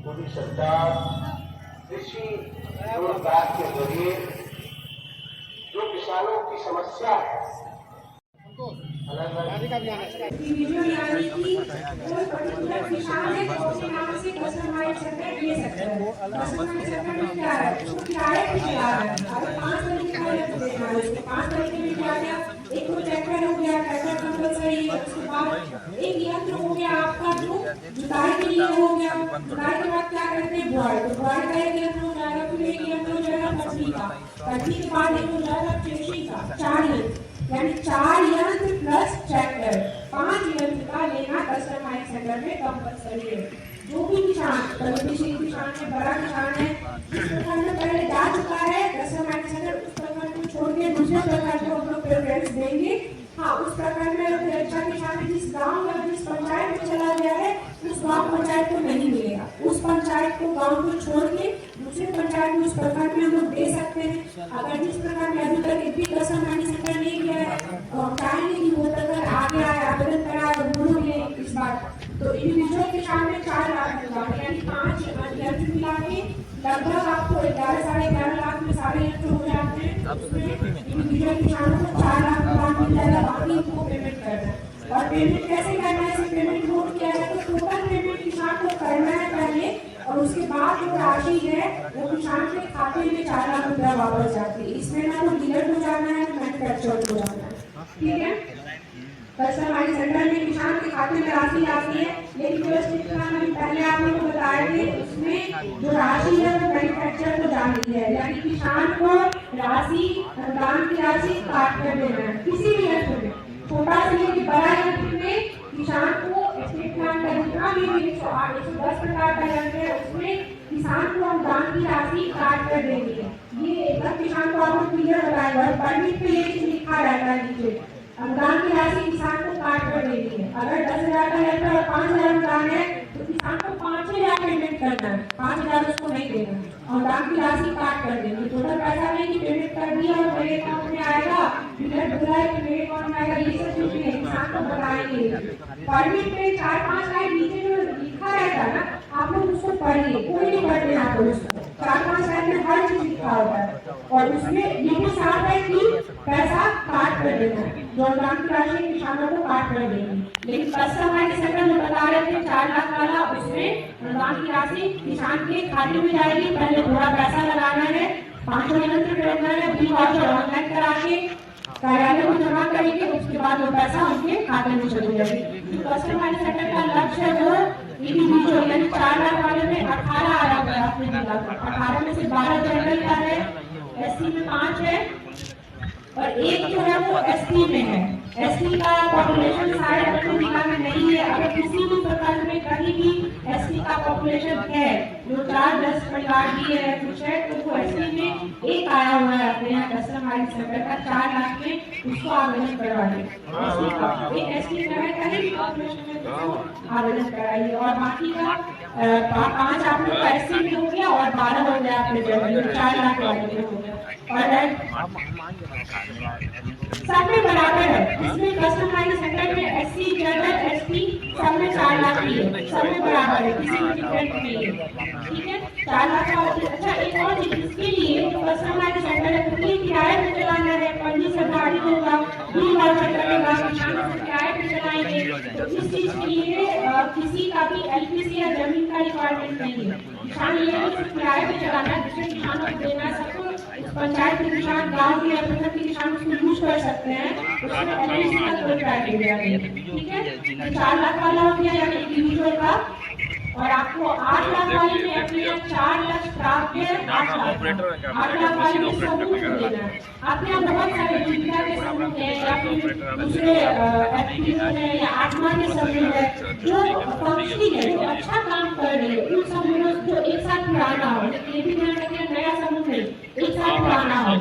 मोदी सरकार कृषि रोजगार के जरिए जो किसानों की समस्या है किसान है तो अपने नाम से कस्टमाइज करके दे सकते हैं। कस्टमाइज करने में क्या है, किराए पे चला रहा है। अगर 5 तरीके का देना है उसको 5 तरीके में क्या गया, एक तो ट्रैक्टर हो गया, ट्रैक्टर कंपलसरी है। उसके बाद एक यंत्र हो गया आपका जो जुताई के लिए हो गया। जुताई के बाद क्या करते हैं, बुआई। तो बुआई का एक यंत्र हो जाएगा, फिर एक यंत्र हो जाएगा कटनी का। कटनी के बाद एक हो जाएगा थ्रेशिंग का। 4 यंत्र, यानी 4 यंत्र प्लस ट्रैक्टर, 5 यंत्र का लेना कस्टमाइज सेंटर में कंपलसरी है। जो भी किसान प्रगतिशील किसान है, बड़ा किसान है, जिस प्रकार में पहले जा चुका है कस्टमाइज सेंटर, उस प्रकार को छोड़ के दूसरे प्रकार को हम लोग प्रेफरेंस देंगे। हाँ, उस प्रकार में अगर अच्छा किसान है जिस गांव या जिस पंचायत में चला गया है, उस गांव पंचायत को नहीं मिलेगा। उस पंचायत को गांव को छोड़ के दूसरे पंचायत में उस प्रकार में हम लोग दे सकते हैं। अगर जिस प्रकार में अभी तक एक भी कस्टमाइज सेंटर नहीं किया है तो हम चाहेंगे कि वो अगर आगे आए, आवेदन कराए और बोलो इस बार तो इंडिविजुअल किसान में 4 लाख मिला, यानी 5 यंत्र मिला के लगभग आपको 11 साढ़े 11 लाख में सारे यंत्र हो जाते हैं। इंडिविजुअल किसानों को 4 लाख मिल जाएगा, बाकी को पेमेंट करना है। और पेमेंट कैसे करना है, इसे पेमेंट मोड क्या है, तो टोटल पेमेंट किसान को करना है पहले, और उसके बाद जो राशि है वो किसान के खाते में 4 लाख रुपया वापस जाती है। इसमें ना तो डीलर को जाना है, ना मैन्युफैक्चरर को जाना है। ठीक है, कस्टमाइज सेंटर में किसान के खाते में राशि आती है, लेकिन व्यवस्थित किसान अभी पहले आप लोगों को बताए थे, उसमें जो राशि है वो मैन्युफैक्चरर को जानी है। यानी किसान को राशि, अनुदान की राशि काट कर देना है। किसी भी यंत्र में, छोटा से लेकर बड़ा यंत्र में किसान को स्टेट प्लान का जितना भी 108 110 प्रकार का यंत्र है उसमें किसान को अनुदान की राशि काट कर देनी है। ये एकदम किसान को आपको क्लियर बताएगा, परमिट पे ये लिखा रहता है नीचे, अनुदान की राशि किसान को काट कर देनी है। अगर 10,000 का यंत्र और 5,000 अनुदान है तो किसान को 5,000 पेमेंट करना है, 5,000 उसको नहीं देना, अनुदान की राशि काट कर देनी। टोटल पैसा नहीं कि पेमेंट कर दिया और मेरे अकाउंट में आएगा, डीलर बोला है कि मेरे अकाउंट में आएगा, ये सब कुछ नहीं, किसान को बताएंगे। परमिट पे 4-5 लाइन नीचे जो लिखा रहता है ना, आप लोग उसको पढ़िए, कोई नहीं पढ़ते यहाँ पर उसको। 4-5 लाइन में हर चीज लिखा होता है और उसमें ये भी साफ है कि पैसा काट कर देना है, जो अनुदान की राशि किसानों को काट कर देगी। लेकिन कस्टमाइज सेंटर में बता रहे थे 4 लाख वाला, उसमें अनुदान की राशि किसान के खाते में जाएगी। पहले थोड़ा पैसा लगाना है, 500 यंत्र खरीदना है, बिल वाउचर ऑनलाइन करा के कार्यालय में जमा करेंगे, उसके बाद वो पैसा उनके खाते में चले जाएगी। कस्टमाइज सेंटर का लक्ष्य है वो इंडिविजुअल, यानी 4 लाख वाले में 18 आया हुआ है अपने जिला का, 18 में से 12 जनरल का है, एससी में 5 है और एक जो है वो एसटी में है। एसटी का पॉपुलेशन शायद अपने जिला में नहीं है। अगर किसी भी प्रकार में कहीं भी एसटी का पॉपुलेशन है, जो 4-10 परिवार भी है कुछ है, तो वो एसटी में एक आया हुआ है अपने यहाँ कस्टमाइज सेंटर का 4 लाख में, उसको आवेदन करवाइए। एसटी में है कहीं भी पॉपुलेशन में आवेदन कराइए। और बाकी का 5 आप लोग एसटी में हो गया और 12 हो गया अपने जनरल, 4 लाख वाले में हो गया। और सब में बराबर है, इसमें कस्टमाइज सेंटर में एससी, जनरल, एसटी सब में 4 लाख ही है, सब में बराबर है, किसी में डिफरेंट नहीं है। ठीक है, 4 लाख का। अच्छा, एक और चीज, इसके लिए जो कस्टमाइज सेंटर है उसके किराए पे चलाना है, पंजी सरकारी होगा, बिल वाउचर लगेगा, किसान से किराए पे चलाएंगे। तो इस चीज के लिए किसी का भी एलपीसी या जमीन का रिक्वायरमेंट नहीं है। किसान ये किराए पे चलाना है, दूसरे किसानों को देना है, सबको पंचायत के किसान, गांव के अंदर के किसान उसको यूज कर सकते हैं, उसमें एलपीसी का कोई क्राइटेरिया नहीं है। ठीक है, 4 लाख वाला हो गया यानी इंडिविजुअल का, और आपको 8 लाख वाले में अपने 4 लाख प्राप्त है, 8 लाख वाले में समूह को देना है। आपके यहाँ बहुत सारे जीविका के समूह है या फिर दूसरे एफपीओ है या आत्मा के समूह है जो पक्षी है, जो अच्छा काम कर रहे हैं, उन समूहों को एक साथ पुराना हो। ये भी ध्यान रखिए, नया समूह नहीं, एक साथ पुराना हो।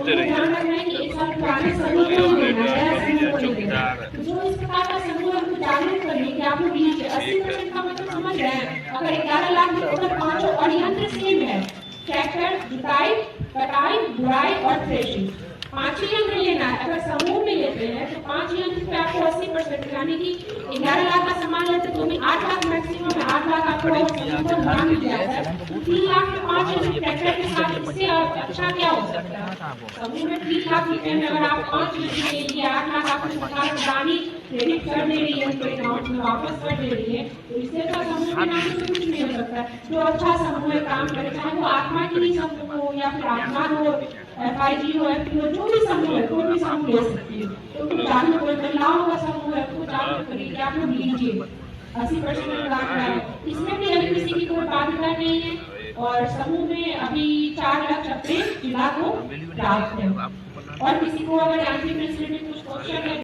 ध्यान रखना है कि एक साथ पुराने समूह को नहीं देना, नया समूह को नहीं देना। जो इस प्रकार का समूह हमको जागरूक करने की आप लोग 80% का मतलब समझ रहे हैं। अगर 11 लाख में टोटल 5 और यंत्र सेम है, ट्रैक्टर, जुताई, कटाई, बुआई और थ्रेशिंग, 5 ही अंक लेना है। अगर समूह में लेते हैं तो 5 ही अंक पे आपको 80%, यानी कि 11 लाख का सामान लेते तो भी 8 लाख मैक्सिमम है, 8 लाख आपको ध्यान मिल जाता है। 3 लाख में 5 यूनिट ट्रैक्टर के साथ, इससे अच्छा क्या हो सकता है। समूह में 3 लाख रुपए में अगर आप 5 यूनिट ले लिए, 8 लाख आपको सरकार प्रणाली क्रेडिट कर दे रही है, उनके अकाउंट में वापस कर दे रही है, तो इससे तो समूह के नाम से कुछ नहीं हो सकता है। जो अच्छा समूह है, काम करे, चाहे वो आत्मा की ही समूह हो या फिर आत्मा हो, FIG हो, FP हो, जो भी समूह है, कोई भी समूह ले सकती है। तो कुछ जागरूक, कोई महिलाओं का समूह है, तो जागरूक करिए, आप लोग लीजिए 80% लाभ है। इसमें भी अभी किसी की कोई बाध्यता नहीं है, और समूह में अभी 4 लाख अपने जिला को लाभ है। और किसी को अगर यांत्रिक मिस्त्री में कुछ क्वेश्चन है